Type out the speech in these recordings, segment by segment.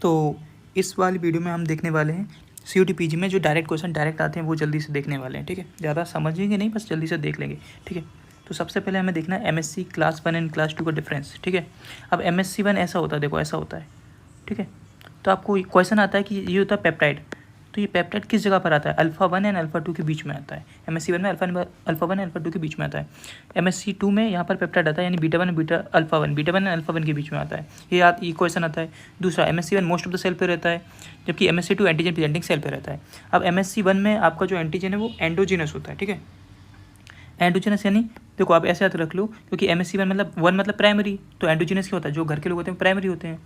तो इस वाली वीडियो में हम देखने वाले हैं CUET PG में जो डायरेक्ट क्वेश्चन डायरेक्ट आते हैं वो जल्दी से देखने वाले हैं, ठीक है। ज़्यादा समझेंगे नहीं, बस जल्दी से देख लेंगे, ठीक है। तो सबसे पहले हमें देखना है MSc क्लास 1 एंड क्लास 2 का डिफरेंस, ठीक है। अब MSc 1 ऐसा होता है, देखो ऐसा होता है, ठीक है। तो आपको क्वेश्चन आता है कि ये होता है पेप्टाइड, तो ये पेप्टाइड किस जगह पर आता है, अल्फ़ा 1 एंड अल्फ़ा 2 के बीच में आता है। MSc 1 में अल्फ़ा 1 एंड अल्फ़ा 2 के बीच में आता है। MSc 2 में यहाँ पर पेप्टाइड आता है, यानी beta 1 and alpha 1 and alpha 1 के बीच में आता है। ये क्वेश्चन आता है। दूसरा, MSc 1 most of the cell पे रहता है, जबकि MSc 2 एंटीजन प्रेजेंटिंग सेल पे रहता है। अब MSc 1 में आपका जो एंटीजन है वो एंडोजिनस होता है, ठीक है। एंडोजिनस यानी देखो आप ऐसे याद रख लो, क्योंकि MSc 1 मतलब प्राइमरी, तो एंडोजिनस क्या होता है, जो घर के लोग होते हैं प्राइमरी होते हैं।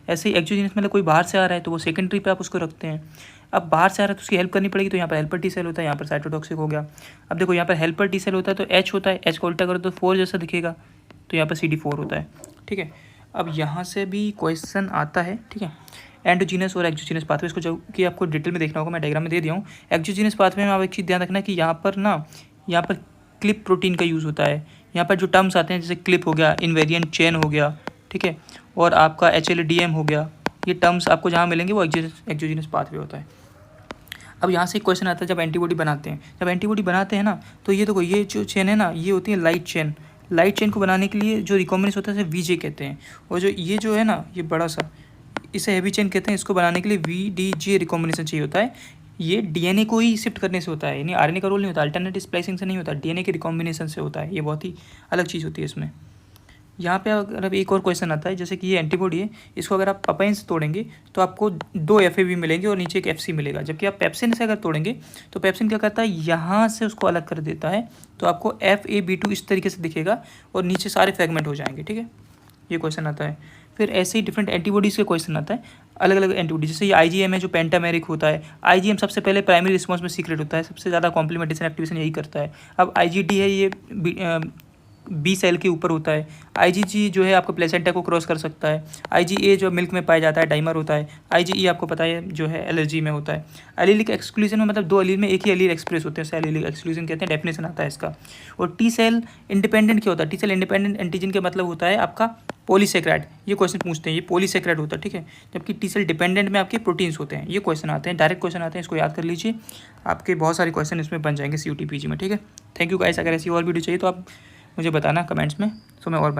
ऐसे ही एक्सोजिनस मतलब कोई बाहर से आ रहा है तो वो सेकेंडरी पे आप उसको रखते हैं। अब बाहर से आ रहा है तो उसकी हेल्प करनी पड़ेगी, तो यहाँ पर हेल्पर टी सेल होता है, यहाँ पर साइटोटॉक्सिक हो गया। अब देखो यहाँ पर हेल्पर टी सेल होता है तो H होता है, H को उल्टा करो तो 4 जैसा दिखेगा, तो यहाँ पर CD4 होता है, ठीक है। अब यहाँ से भी क्वेश्चन आता है, ठीक है। एंडोजिनस और एक्सोजिनस पाथवे, इसको जो कि आपको डिटेल में देखना होगा, मैं डायग्राम में दे दिया हूँ। एक्सोजिनस पाथवे में आप एक चीज़ ध्यान रखना कि यहाँ पर क्लिप प्रोटीन का यूज़ होता है। यहाँ पर जो टर्म्स आते हैं जैसे क्लिप हो गया, इन्वेरिएंट चेन हो गया, ठीक है, और आपका HLDM हो गया, ये टर्म्स आपको जहाँ मिलेंगे वो एक्सोजिनस पाथवे होता है। अब यहाँ से एक क्वेश्चन आता है, जब एंटीबॉडी बनाते हैं ना, तो ये देखो ये जो चेन है ना, ये होती है लाइट चेन। लाइट चेन को बनाने के लिए जो रिकॉम्बिनेंस होता है इसे VJ कहते हैं, और ये जो है ना, ये बड़ा सा, इसे हैवी चेन कहते हैं। इसको बनाने के लिए VDJ रिकॉम्बिनेशन चाहिए होता है। ये DNA को ही शिफ्ट करने से होता है, यानी RNA का रोल नहीं होता, अल्टरनेटिव स्प्लाइसिंग से नहीं होता, DNA के रिकॉम्बिनेशन से होता है। ये बहुत ही अलग चीज़ होती है इसमें। यहाँ पे अगर अब एक और क्वेश्चन आता है, जैसे कि ये एंटीबॉडी है, इसको अगर आप पपाइन से तोड़ेंगे तो आपको 2 FAB मिलेंगे और नीचे एक FC मिलेगा। जबकि आप पेप्सिन से अगर तोड़ेंगे तो पेप्सिन क्या करता है, यहाँ से उसको अलग कर देता है, तो आपको FAB2 इस तरीके से दिखेगा और नीचे सारे फ्रेगमेंट हो जाएंगे, ठीक है। ये क्वेश्चन आता है। फिर ऐसे ही डिफरेंट एंटीबॉडीज़ के क्वेश्चन आता है, अलग अलग एंटीबॉडी। जैसे ये IgM है जो पेंटामेरिक होता है। IgM सबसे पहले प्राइमरी रिस्पॉन्स में सीक्रेट होता है, सबसे ज़्यादा कॉम्प्लीमेंटेशन एक्टिवेशन यही करता है। अब IgD है, ये B सेल के ऊपर होता है। IgG जो है आपको प्लेसेंटा को क्रॉस कर सकता है। IgA जो मिल्क में पाया जाता है, डाइमर होता है। IgE आपको पता है जो है एलर्जी में होता है। एलीलिक एक्सक्लूजन में मतलब 2 एलील में एक ही एलील एक्सप्रेस होते हैं, एलीलिक एक्सक्लूजन कहते हैं, डेफिनेशन आता है इसका। और टी सेल इंडिपेंडेंट क्या होता है, टी सेल इंडिपेंडेंट एंटीजन का मतलब होता है आपका पॉलीसेक्राइड। ये क्वेश्चन पूछते हैं, ये पॉलीसेक्राइड होता है, ठीक है। जबकि टी सेल डिपेंडेंट में आपके प्रोटीन्स होते हैं। ये क्वेश्चन आते हैं, डायरेक्ट क्वेश्चन आते हैं, इसको याद कर लीजिए, आपके बहुत सारे क्वेश्चन इसमें बन जाएंगे CUET PG में, ठीक है। Thank you guys. अगर ऐसी और वीडियो चाहिए तो आप मुझे बताना कमेंट्स में, तो मैं और